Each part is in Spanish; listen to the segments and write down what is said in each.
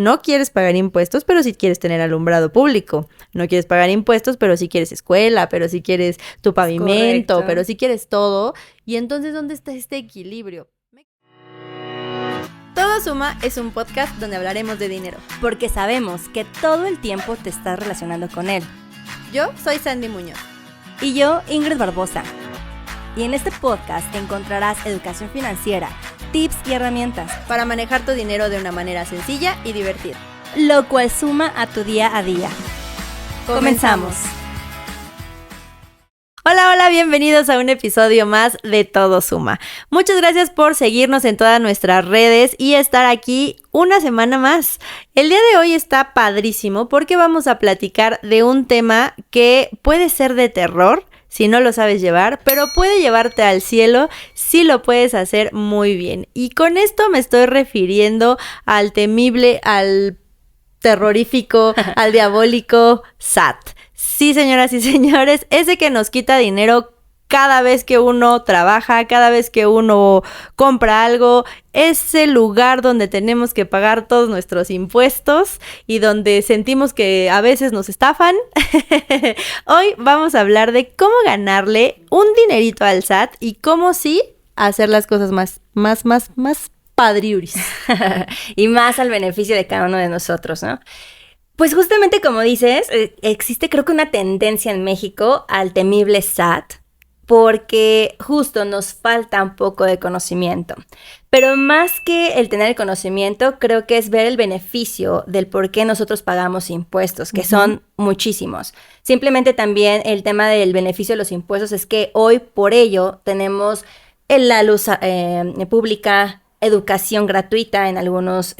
No quieres pagar impuestos, pero sí quieres tener alumbrado público. No quieres pagar impuestos, pero sí quieres escuela, pero sí quieres tu pavimento, Correcto. pero sí quieres todo. Y entonces, ¿dónde está este equilibrio? Todo Suma es un podcast donde hablaremos de dinero. Porque sabemos que todo el tiempo te estás relacionando con él. Yo soy Sandy Muñoz. Y yo, Ingrid Barbosa. Y en este podcast encontrarás educación financiera, tips y herramientas Para manejar tu dinero de una manera sencilla y divertida. lo cual suma a tu día a día. Comenzamos. Hola, bienvenidos a un episodio más de Todo Suma. Muchas gracias por seguirnos en todas nuestras redes y estar aquí una semana más. El día de hoy está padrísimo porque vamos a platicar de un tema que puede ser de terror si no lo sabes llevar, pero puede llevarte al cielo si lo puedes hacer muy bien. Y con esto me estoy refiriendo al temible, al terrorífico, al diabólico SAT. Sí, señoras y señores, ese que nos quita dinero cada vez que uno trabaja, cada vez que uno compra algo, ese lugar donde tenemos que pagar todos nuestros impuestos y donde sentimos que a veces nos estafan. Hoy vamos a hablar de cómo ganarle un dinerito al SAT y cómo sí hacer las cosas más padriuris. Y más al beneficio de cada uno de nosotros, ¿no? Pues justamente como dices, existe creo que una tendencia en México al temible SAT, porque justo nos falta un poco de conocimiento. Pero más que el tener el conocimiento, creo que es ver el beneficio del por qué nosotros pagamos impuestos, que son muchísimos. Simplemente también el tema del beneficio de los impuestos es que hoy por ello tenemos la luz pública, educación gratuita en algunos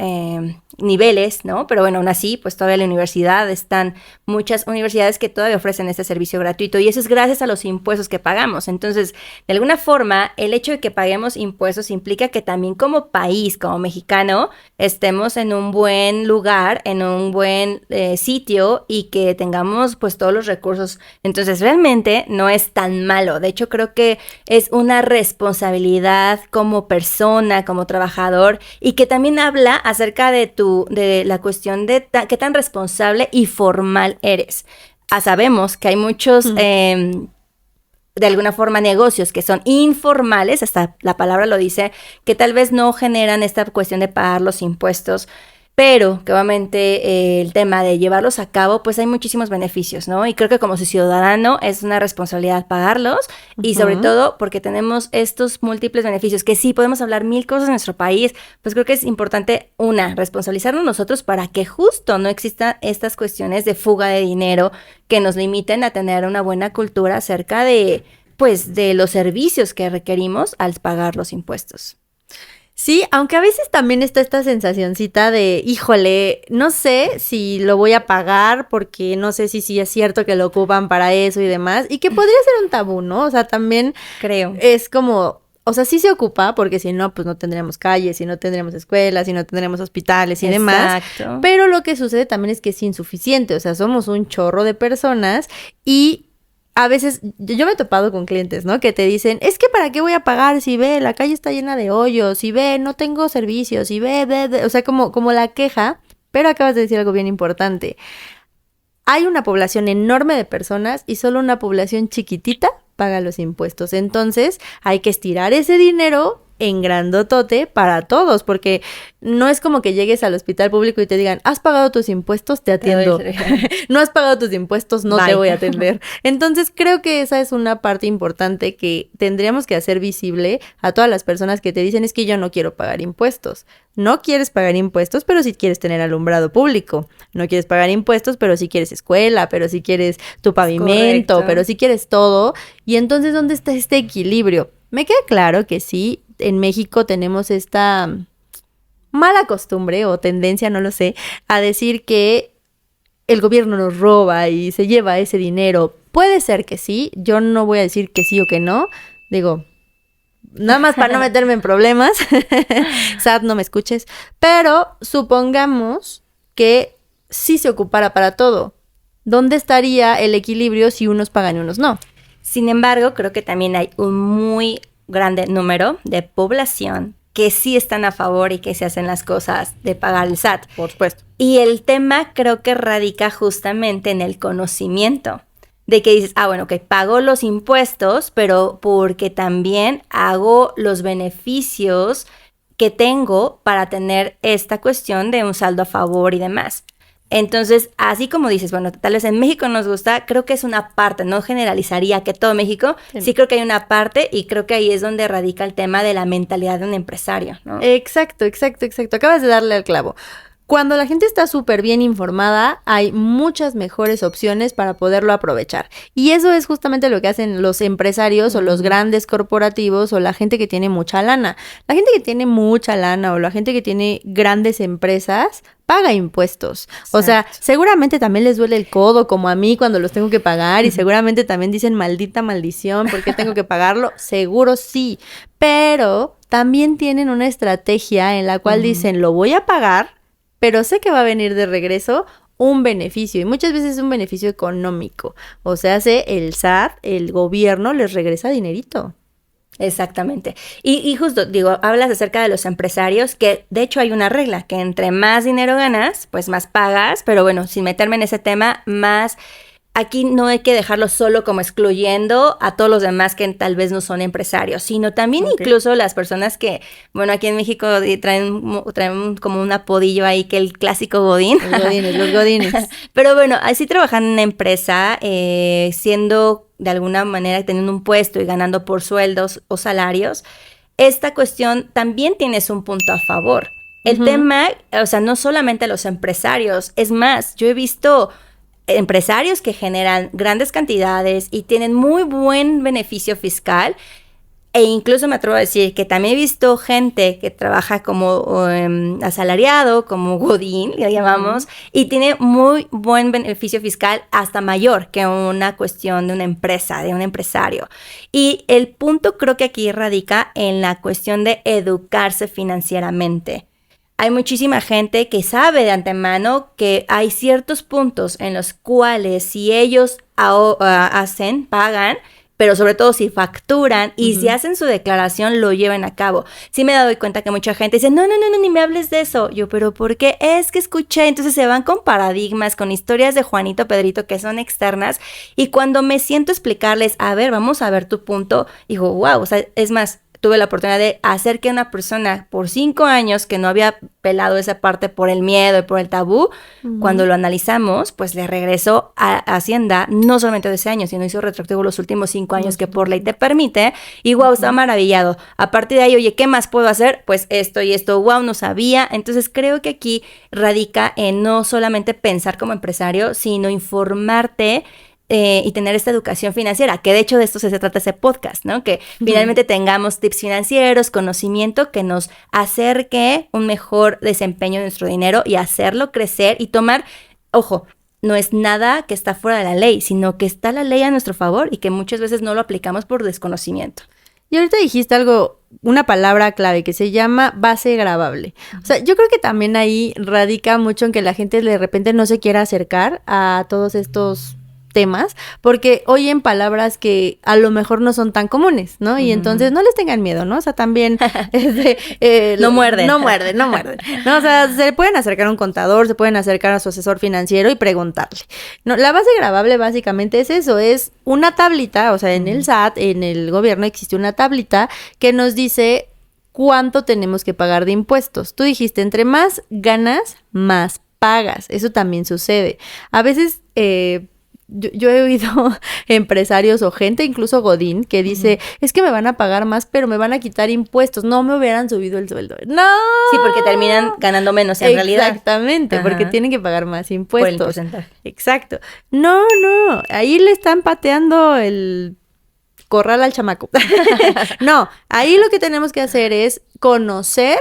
niveles, ¿no? Pero bueno, aún así, pues todavía la universidad, están muchas universidades que todavía ofrecen este servicio gratuito y eso es gracias a los impuestos que pagamos. Entonces, de alguna forma, el hecho de que paguemos impuestos implica que también como país, como mexicano, estemos en un buen lugar, en un buen sitio y que tengamos pues todos los recursos. Entonces, realmente no es tan malo. De hecho, creo que es una responsabilidad como persona, como trabajador y que también habla acerca de la cuestión de qué tan responsable y formal eres. Sabemos que hay muchos de alguna forma negocios que son informales, hasta la palabra lo dice, que tal vez no generan esta cuestión de pagar los impuestos, pero que obviamente el tema de llevarlos a cabo, pues hay muchísimos beneficios, ¿no? Y creo que como ciudadano es una responsabilidad pagarlos y sobre todo porque tenemos estos múltiples beneficios, que sí, podemos hablar mil cosas en nuestro país, pues creo que es importante, responsabilizarnos nosotros para que justo no existan estas cuestiones de fuga de dinero que nos limiten a tener una buena cultura acerca de, pues, de los servicios que requerimos al pagar los impuestos. Sí, aunque a veces también está esta sensacioncita de, híjole, no sé si lo voy a pagar porque no sé si es cierto que lo ocupan para eso y demás, y que podría ser un tabú, ¿no? O sea, también Creo. es como, o sea, sí se ocupa porque si no, pues no tendríamos calles, si no tendríamos escuelas, si no tendríamos hospitales y demás. Exacto. Pero lo que sucede también es que es insuficiente, o sea, somos un chorro de personas y a veces yo me he topado con clientes, ¿no? Que te dicen, es que ¿para qué voy a pagar si ve, la calle está llena de hoyos, si ve, no tengo servicios, si ve, o sea, como la queja, pero acabas de decir algo bien importante. Hay una población enorme de personas y solo una población chiquitita paga los impuestos. Entonces, hay que estirar ese dinero en grandotote para todos, porque no es como que llegues al hospital público y te digan, ¿has pagado tus impuestos? Te atiendo. No has pagado tus impuestos, no te voy a atender. Entonces, creo que esa es una parte importante que tendríamos que hacer visible a todas las personas que te dicen, es que yo no quiero pagar impuestos. No quieres pagar impuestos, pero sí quieres tener alumbrado público. No quieres pagar impuestos, pero sí quieres escuela, pero sí quieres tu pavimento, Correcto. pero sí quieres todo. Y entonces, ¿dónde está este equilibrio? Me queda claro que sí, en México tenemos esta mala costumbre o tendencia, no lo sé, a decir que el gobierno nos roba y se lleva ese dinero. Puede ser que sí, yo no voy a decir que sí o que no, digo, nada más para no meterme en problemas, SAT, no me escuches, pero supongamos que sí se ocupara para todo. ¿Dónde estaría el equilibrio si unos pagan y unos no? Sin embargo, creo que también hay un muy grande número de población que sí están a favor y que se hacen las cosas de pagar el SAT. Por supuesto. Y el tema creo que radica justamente en el conocimiento. De que dices, bueno, ok, pago los impuestos, pero porque también hago los beneficios que tengo para tener esta cuestión de un saldo a favor y demás. Entonces, así como dices, bueno, tal vez en México nos gusta, creo que es una parte, no generalizaría que todo México, sí creo que hay una parte y creo que ahí es donde radica el tema de la mentalidad de un empresario, ¿no? Exacto. Acabas de darle al clavo. Cuando la gente está súper bien informada, hay muchas mejores opciones para poderlo aprovechar. Y eso es justamente lo que hacen los empresarios o los grandes corporativos o la gente que tiene mucha lana. La gente que tiene mucha lana o la gente que tiene grandes empresas paga impuestos. Exacto. O sea, seguramente también les duele el codo como a mí cuando los tengo que pagar y seguramente también dicen maldita maldición, ¿por qué tengo que pagarlo? Seguro sí, pero también tienen una estrategia en la cual dicen lo voy a pagar, pero sé que va a venir de regreso un beneficio, y muchas veces es un beneficio económico. O sea, el SAT, el gobierno les regresa dinerito. Exactamente. Y justo, digo, hablas acerca de los empresarios, que de hecho hay una regla, que entre más dinero ganas, pues más pagas, pero bueno, sin meterme en ese tema, más... Aquí no hay que dejarlo solo como excluyendo a todos los demás que tal vez no son empresarios, sino también incluso las personas que, bueno, aquí en México traen como un apodillo ahí que el clásico godín. Los godines. Pero bueno, así trabajando en una empresa, siendo de alguna manera teniendo un puesto y ganando por sueldos o salarios, esta cuestión también tienes un punto a favor. El tema, o sea, no solamente los empresarios, es más, yo he visto empresarios que generan grandes cantidades y tienen muy buen beneficio fiscal, e incluso me atrevo a decir que también he visto gente que trabaja como asalariado, como godín, le llamamos, y tiene muy buen beneficio fiscal, hasta mayor que una cuestión de una empresa, de un empresario. Y el punto creo que aquí radica en la cuestión de educarse financieramente. Hay muchísima gente que sabe de antemano que hay ciertos puntos en los cuales si ellos pagan, pero sobre todo si facturan y si hacen su declaración, lo llevan a cabo. Sí me he dado cuenta que mucha gente dice, no, ni me hables de eso. Yo, ¿pero por qué? Es que escuché. Entonces se van con paradigmas, con historias de Juanito, Pedrito, que son externas. Y cuando me siento a explicarles, a ver, vamos a ver tu punto, digo, wow, o sea, es más, tuve la oportunidad de hacer que una persona por 5 años que no había pelado esa parte por el miedo y por el tabú, cuando lo analizamos, pues le regresó a Hacienda no solamente de ese año, sino hizo retroactivo los últimos 5 años que por ley te permite, y wow, está maravillado. A partir de ahí, oye, ¿qué más puedo hacer? Pues esto y esto, wow, no sabía. Entonces creo que aquí radica en no solamente pensar como empresario, sino informarte y tener esta educación financiera, que de hecho de esto se trata ese podcast, ¿no? Que finalmente tengamos tips financieros, conocimiento que nos acerque un mejor desempeño de nuestro dinero y hacerlo crecer y tomar, ojo, no es nada que está fuera de la ley, sino que está la ley a nuestro favor y que muchas veces no lo aplicamos por desconocimiento. Y ahorita dijiste algo, una palabra clave que se llama base gravable. O sea, yo creo que también ahí radica mucho en que la gente de repente no se quiera acercar a todos estos temas, porque oyen palabras que a lo mejor no son tan comunes, ¿no? Y entonces no les tengan miedo, ¿no? O sea, también no muerden. No, o sea, se pueden acercar a un contador, se pueden acercar a su asesor financiero y preguntarle. No, la base gravable básicamente es eso, es una tablita, o sea, en el SAT, en el gobierno existe una tablita que nos dice cuánto tenemos que pagar de impuestos. Tú dijiste, entre más ganas, más pagas. Eso también sucede. A veces yo he oído empresarios o gente, incluso godín, que dice, es que me van a pagar más, pero me van a quitar impuestos. No me hubieran subido el sueldo. ¡No! Sí, porque terminan ganando menos en realidad. Exactamente, porque tienen que pagar más impuestos. Por el porcentaje. Exacto. No, ahí le están pateando el corral al chamaco. No, ahí lo que tenemos que hacer es conocer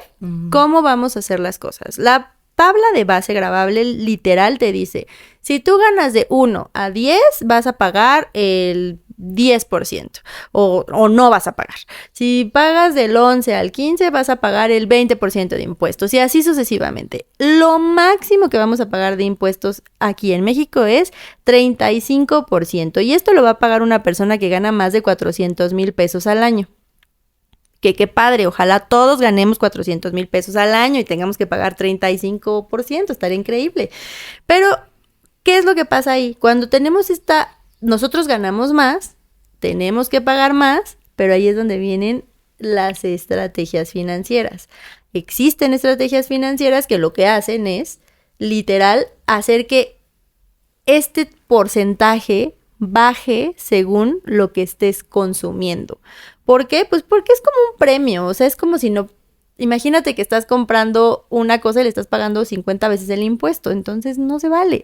cómo vamos a hacer las cosas. La tabla de base gravable literal te dice, si tú ganas de 1 a 10, vas a pagar el 10% o no vas a pagar. Si pagas del 11 al 15, vas a pagar el 20% de impuestos y así sucesivamente. Lo máximo que vamos a pagar de impuestos aquí en México es 35% y esto lo va a pagar una persona que gana más de 400,000 pesos al año. que qué padre, ojalá todos ganemos 400,000 pesos al año y tengamos que pagar 35%, estaría increíble. Pero, ¿qué es lo que pasa ahí? Cuando tenemos nosotros ganamos más, tenemos que pagar más, pero ahí es donde vienen las estrategias financieras. Existen estrategias financieras que lo que hacen es, literal, hacer que este porcentaje baje según lo que estés consumiendo. ¿Por qué? Pues porque es como un premio, o sea, es como si no... Imagínate que estás comprando una cosa y le estás pagando 50 veces el impuesto, entonces no se vale.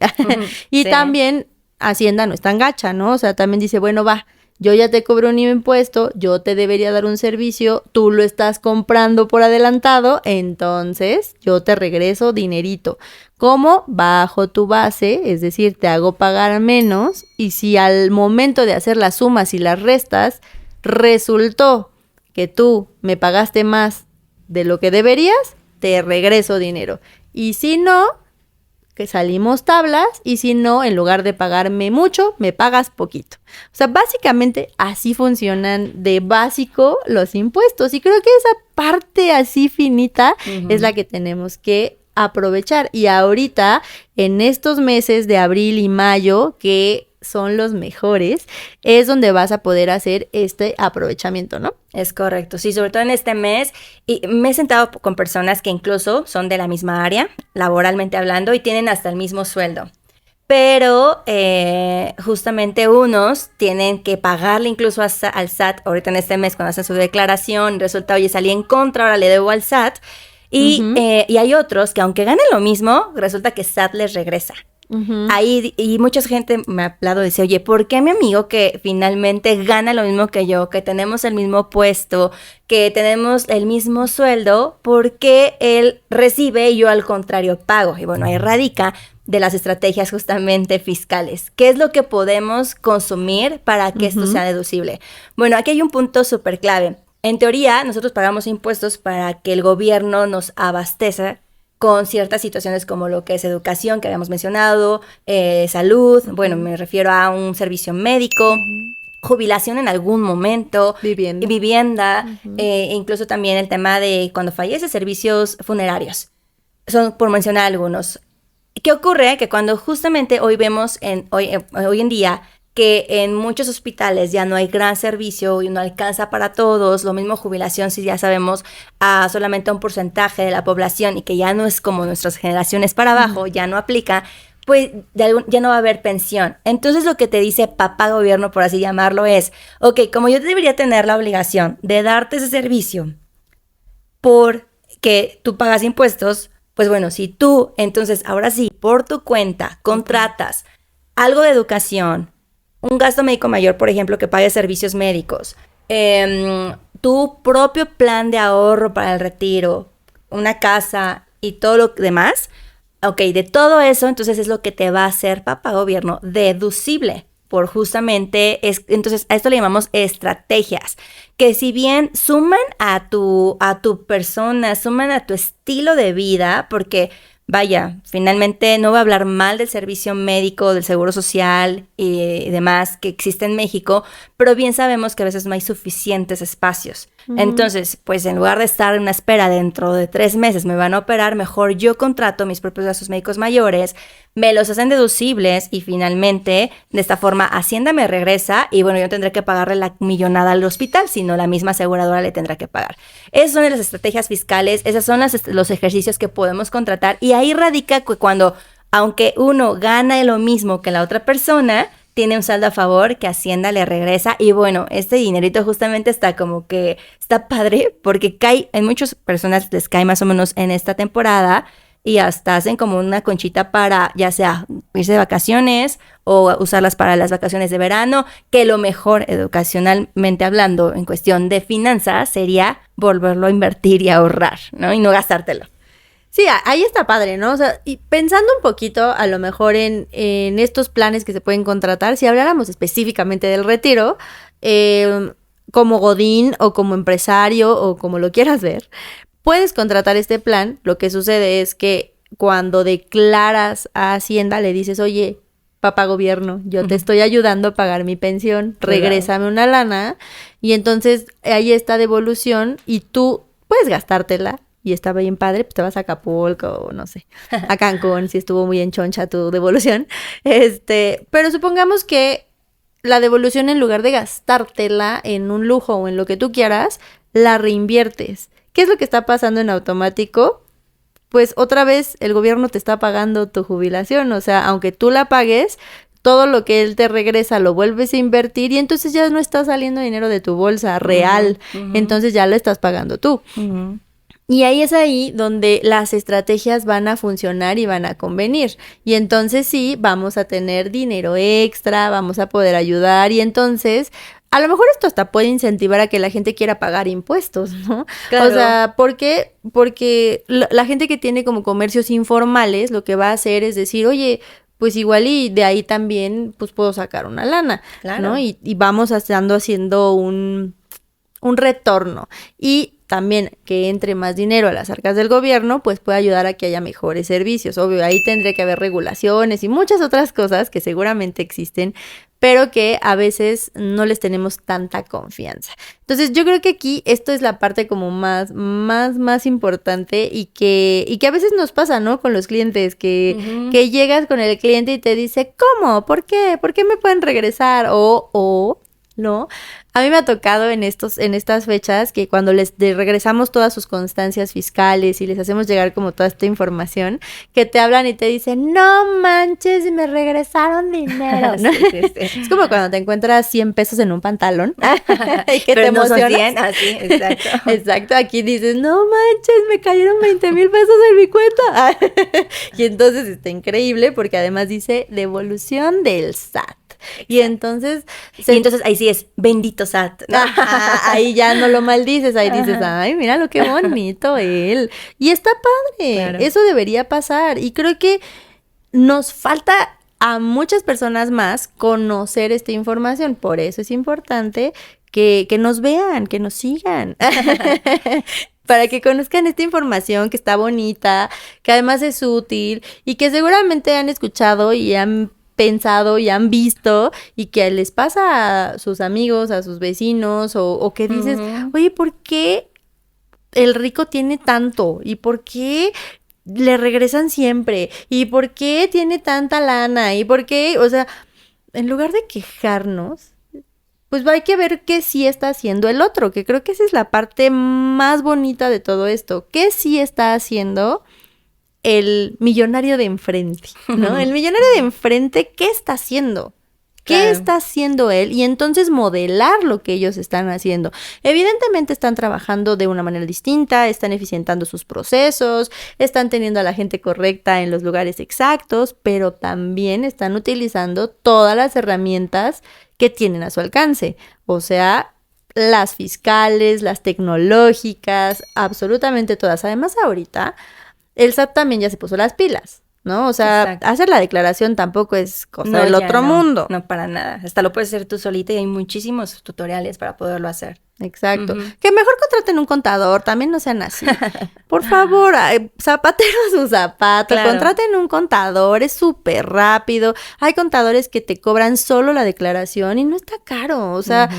Y sí. También Hacienda no es tan gacha, ¿no? O sea, también dice, bueno, va, yo ya te cobro un impuesto, yo te debería dar un servicio, tú lo estás comprando por adelantado, entonces yo te regreso dinerito. ¿Cómo? Bajo tu base, es decir, te hago pagar menos, y si al momento de hacer las sumas y las restas resultó que tú me pagaste más de lo que deberías, te regreso dinero. Y si no, que salimos tablas, y si no, en lugar de pagarme mucho, me pagas poquito. O sea, básicamente así funcionan de básico los impuestos, y creo que esa parte así finita es la que tenemos que aprovechar. Y ahorita, en estos meses de abril y mayo, que son los mejores, es donde vas a poder hacer este aprovechamiento, ¿no? Es correcto, sí, sobre todo en este mes, y me he sentado con personas que incluso son de la misma área, laboralmente hablando, y tienen hasta el mismo sueldo, pero justamente unos tienen que pagarle incluso al SAT, ahorita en este mes cuando hacen su declaración, resulta, oye, salí en contra, ahora le debo al SAT, y hay otros que aunque ganen lo mismo, resulta que SAT les regresa. Ahí, y mucha gente me ha hablado y dice, oye, ¿por qué mi amigo que finalmente gana lo mismo que yo, que tenemos el mismo puesto, que tenemos el mismo sueldo, por qué él recibe y yo al contrario pago? Y bueno, ahí radica de las estrategias justamente fiscales. ¿Qué es lo que podemos consumir para que esto sea deducible? Bueno, aquí hay un punto súper clave. En teoría, nosotros pagamos impuestos para que el gobierno nos abastezca con ciertas situaciones como lo que es educación, que habíamos mencionado, salud, bueno, me refiero a un servicio médico, jubilación en algún momento, vivienda, incluso también el tema de cuando fallece, servicios funerarios. Son por mencionar algunos. ¿Qué ocurre? Que cuando justamente hoy vemos, hoy en día, que en muchos hospitales ya no hay gran servicio y no alcanza para todos, lo mismo jubilación, si ya sabemos, a solamente un porcentaje de la población y que ya no es como nuestras generaciones para abajo, ya no aplica, pues ya no va a haber pensión. Entonces lo que te dice papá gobierno, por así llamarlo, es, ok, como yo debería tener la obligación de darte ese servicio porque tú pagas impuestos, pues bueno, si tú, entonces ahora sí, por tu cuenta, contratas algo de educación, un gasto médico mayor, por ejemplo, que pague servicios médicos, tu propio plan de ahorro para el retiro, una casa y todo lo demás, ok, de todo eso, entonces es lo que te va a hacer papá gobierno deducible por justamente, entonces a esto le llamamos estrategias, que si bien suman a tu persona, suman a tu estilo de vida, porque vaya, finalmente no voy a hablar mal del servicio médico, del seguro social y demás que existe en México, pero bien sabemos que a veces no hay suficientes espacios. Entonces, pues en lugar de estar en una espera dentro de 3 meses me van a operar, mejor yo contrato mis propios gastos médicos mayores, me los hacen deducibles y finalmente de esta forma Hacienda me regresa y bueno, yo tendré que pagarle la millonada al hospital, sino la misma aseguradora le tendrá que pagar. Esas son las estrategias fiscales, esas son los ejercicios que podemos contratar y ahí radica que cuando, aunque uno gana lo mismo que la otra persona, tiene un saldo a favor que Hacienda le regresa y bueno, este dinerito justamente está como que está padre porque cae, en muchas personas les cae más o menos en esta temporada y hasta hacen como una conchita para ya sea irse de vacaciones o usarlas para las vacaciones de verano, que lo mejor educacionalmente hablando en cuestión de finanzas sería volverlo a invertir y ahorrar, ¿no? Y no gastártelo. Sí, ahí está padre, ¿no? O sea, y pensando un poquito a lo mejor en estos planes que se pueden contratar, si habláramos específicamente del retiro, como godín o como empresario o como lo quieras ver, puedes contratar este plan. Lo que sucede es que cuando declaras a Hacienda le dices, oye, papá gobierno, yo te estoy ayudando a pagar mi pensión, regrésame una lana, y entonces hay esta devolución y tú puedes gastártela, y estaba bien padre, pues te vas a Acapulco, o no sé, a Cancún, si estuvo muy en choncha tu devolución, pero supongamos que la devolución, en lugar de gastártela en un lujo o en lo que tú quieras, la reinviertes. ¿Qué es lo que está pasando en automático? Pues otra vez el gobierno te está pagando tu jubilación, o sea, aunque tú la pagues, todo lo que él te regresa lo vuelves a invertir y entonces ya no está saliendo dinero de tu bolsa real, entonces ya lo estás pagando tú. Y ahí es ahí donde las estrategias van a funcionar y van a convenir. Y entonces sí, vamos a tener dinero extra, vamos a poder ayudar y entonces a lo mejor esto hasta puede incentivar a que la gente quiera pagar impuestos, ¿no? Claro. O sea, ¿por qué? Porque la gente que tiene como comercios informales lo que va a hacer es decir, oye, pues igual y de ahí también pues puedo sacar una lana, claro, ¿no? Y vamos haciendo un retorno. Y también que entre más dinero a las arcas del gobierno, pues puede ayudar a que haya mejores servicios. Obvio, ahí tendría que haber regulaciones y muchas otras cosas que seguramente existen, pero que a veces no les tenemos tanta confianza. Entonces, yo creo que aquí esto es la parte como más importante y que a veces nos pasa, ¿no? Con los clientes, que llegas con el cliente y te dice, ¿cómo? ¿Por qué? ¿Por qué me pueden regresar? O ¿no? A mí me ha tocado en estas fechas que cuando les regresamos todas sus constancias fiscales y les hacemos llegar como toda esta información, que te hablan y te dicen, no manches, me regresaron dinero, ¿no? Sí. Es como cuando te encuentras 100 pesos en un pantalón y que te emocionas. No son 100, así, exacto. Exacto, aquí dices, no manches, me cayeron 20,000 pesos en mi cuenta. Y entonces está increíble porque además dice devolución del SAT. Y entonces ahí sí es bendito SAT, ¿no? Ahí ya no lo maldices, ahí dices, ay, mira lo que bonito él. Y está padre, claro. Eso debería pasar. Y creo que nos falta a muchas personas más conocer esta información. Por eso es importante que nos vean, que nos sigan. Para que conozcan esta información que está bonita, que además es útil y que seguramente han escuchado y han pensado y han visto y que les pasa a sus amigos, a sus vecinos o que dices, oye, ¿por qué el rico tiene tanto? ¿Y por qué le regresan siempre? ¿Y por qué tiene tanta lana? ¿Y por qué? O sea, en lugar de quejarnos, pues hay que ver qué sí está haciendo el otro, que creo que esa es la parte más bonita de todo esto. ¿Qué sí está haciendo el millonario de enfrente, ¿no? El millonario de enfrente, ¿qué está haciendo? ¿Qué está haciendo él? Y entonces modelar lo que ellos están haciendo. Evidentemente están trabajando de una manera distinta, están eficientando sus procesos, están teniendo a la gente correcta en los lugares exactos, pero también están utilizando todas las herramientas que tienen a su alcance. O sea, las fiscales, las tecnológicas, absolutamente todas. Además, ahorita el SAT también ya se puso las pilas, ¿no? O sea, exacto, hacer la declaración tampoco es cosa del otro mundo. No, para nada. Hasta lo puedes hacer tú solita y hay muchísimos tutoriales para poderlo hacer. Exacto. Que mejor contraten un contador, también no sean así. Por favor, zapatero a su zapato, contraten un contador, es súper rápido. Hay contadores que te cobran solo la declaración y no está caro. O sea,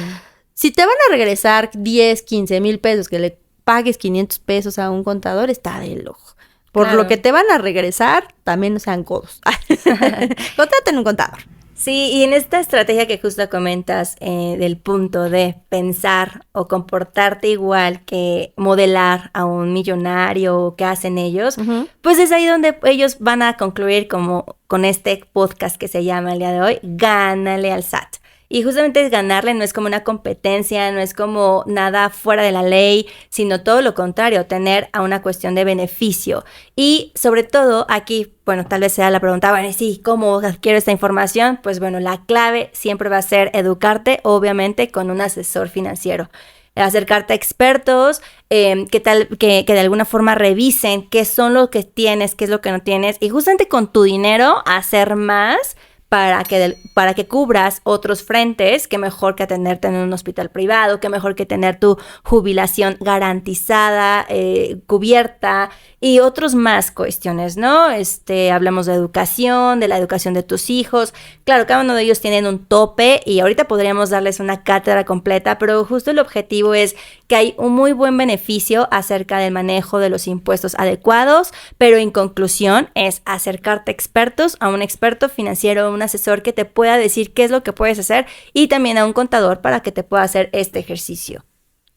si te van a regresar 10, 15 mil pesos, que le pagues 500 pesos a un contador, está de lujo. Por lo que te van a regresar, también no sean codos. Contraten un contador. Sí, y en esta estrategia que justo comentas del punto de pensar o comportarte igual que modelar a un millonario o qué hacen ellos, pues es ahí donde ellos van a concluir como con este podcast que se llama el día de hoy, Gánale al SAT. Y justamente ganarle no es como una competencia, no es como nada fuera de la ley, sino todo lo contrario, tener a una cuestión de beneficio. Y sobre todo aquí, bueno, tal vez sea la pregunta, bueno, sí, ¿cómo adquiero esta información? Pues bueno, la clave siempre va a ser educarte, obviamente, con un asesor financiero. Acercarte a expertos que de alguna forma revisen qué son lo que tienes, qué es lo que no tienes. Y justamente con tu dinero hacer más, para que cubras otros frentes, que mejor que atenderte en un hospital privado, que mejor que tener tu jubilación garantizada, cubierta y otros más cuestiones, ¿no? Hablamos de educación, de la educación de tus hijos. Claro, cada uno de ellos tienen un tope y ahorita podríamos darles una cátedra completa, pero justo el objetivo es que hay un muy buen beneficio acerca del manejo de los impuestos adecuados, pero en conclusión es acercarte a expertos, a un experto financiero, un asesor que te pueda decir qué es lo que puedes hacer y también a un contador para que te pueda hacer este ejercicio.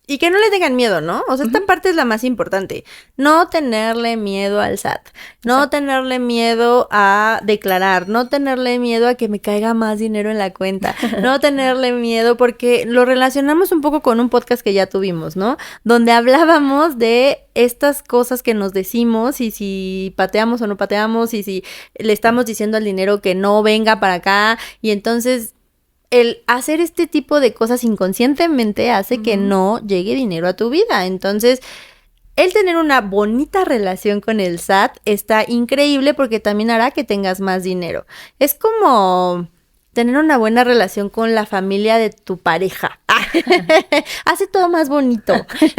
Y que no le tengan miedo, ¿no? O sea, esta parte es la más importante. No tenerle miedo al SAT. No tenerle miedo a declarar. No tenerle miedo a que me caiga más dinero en la cuenta. No tenerle miedo porque lo relacionamos un poco con un podcast que ya tuvimos, ¿no? Donde hablábamos de estas cosas que nos decimos y si pateamos o no pateamos y si le estamos diciendo al dinero que no venga para acá y entonces el hacer este tipo de cosas inconscientemente hace que no llegue dinero a tu vida. Entonces, el tener una bonita relación con el SAT está increíble porque también hará que tengas más dinero. Es como tener una buena relación con la familia de tu pareja. Hace todo más bonito.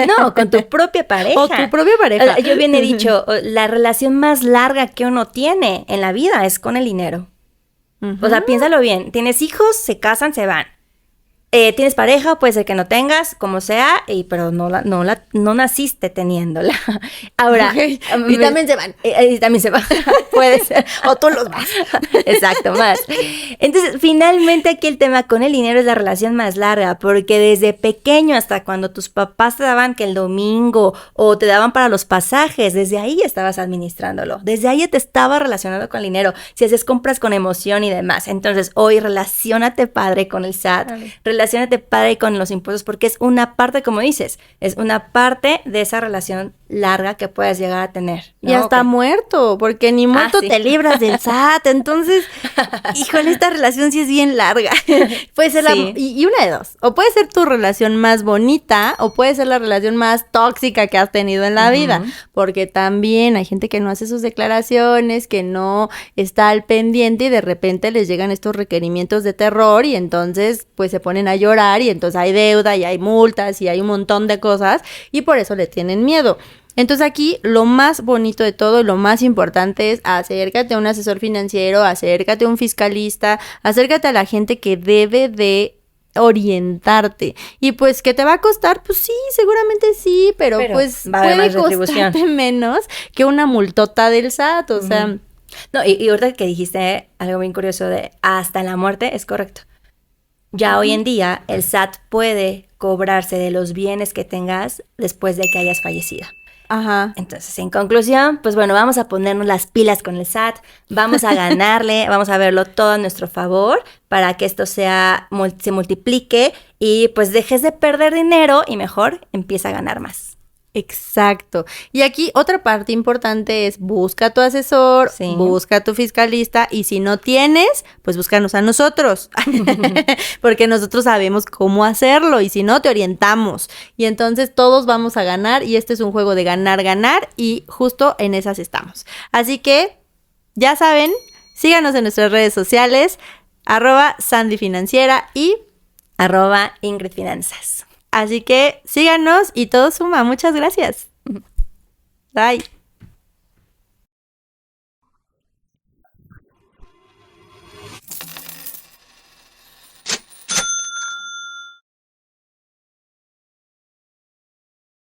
No, con tu propia pareja. O tu propia pareja. Yo bien he dicho, la relación más larga que uno tiene en la vida es con el dinero. O sea, piénsalo bien. Tienes hijos, se casan, se van. Tienes pareja, puede ser que no tengas, como sea, pero no naciste teniéndola. Ahora, okay. Y también se van. Y también se van. Puede ser. O tú los vas. Exacto, más. Entonces, finalmente aquí el tema con el dinero es la relación más larga, porque desde pequeño hasta cuando tus papás te daban que el domingo o te daban para los pasajes, desde ahí estabas administrándolo. Desde ahí te estaba relacionado con el dinero. Si haces compras con emoción y demás. Entonces, hoy relaciónate padre con el SAT. Relaciónate padre con los impuestos porque es una parte, como dices, es una parte de esa relación larga que puedes llegar a tener, ¿no? Y hasta muerto, porque ni muerto te libras del SAT. Entonces, híjole, esta relación sí es bien larga. Puede ser y una de dos. O puede ser tu relación más bonita o puede ser la relación más tóxica que has tenido en la vida. Porque también hay gente que no hace sus declaraciones, que no está al pendiente y de repente les llegan estos requerimientos de terror y entonces pues se ponen a llorar y entonces hay deuda y hay multas y hay un montón de cosas y por eso le tienen miedo. Entonces aquí lo más bonito de todo y lo más importante es acércate a un asesor financiero, acércate a un fiscalista, acércate a la gente que debe de orientarte. Y pues que te va a costar, pues sí, seguramente sí, pero pues puede costarte menos que una multota del SAT, o sea. No, y ahorita que dijiste algo bien curioso de hasta la muerte, es correcto. Ya hoy en día el SAT puede cobrarse de los bienes que tengas después de que hayas fallecido. Ajá. Entonces, en conclusión, pues bueno, vamos a ponernos las pilas con el SAT, vamos a ganarle, vamos a verlo todo a nuestro favor para que esto se multiplique y pues dejes de perder dinero y mejor empieza a ganar más. Exacto. Y aquí otra parte importante es busca a tu asesor, busca a tu fiscalista y si no tienes, pues búscanos a nosotros, porque nosotros sabemos cómo hacerlo y si no, te orientamos. Y entonces todos vamos a ganar y este es un juego de ganar, ganar y justo en esas estamos. Así que, ya saben, síganos en nuestras redes sociales, @SandyFinanciera y @IngridFinanzas. Así que síganos y todo suma. Muchas gracias. Bye.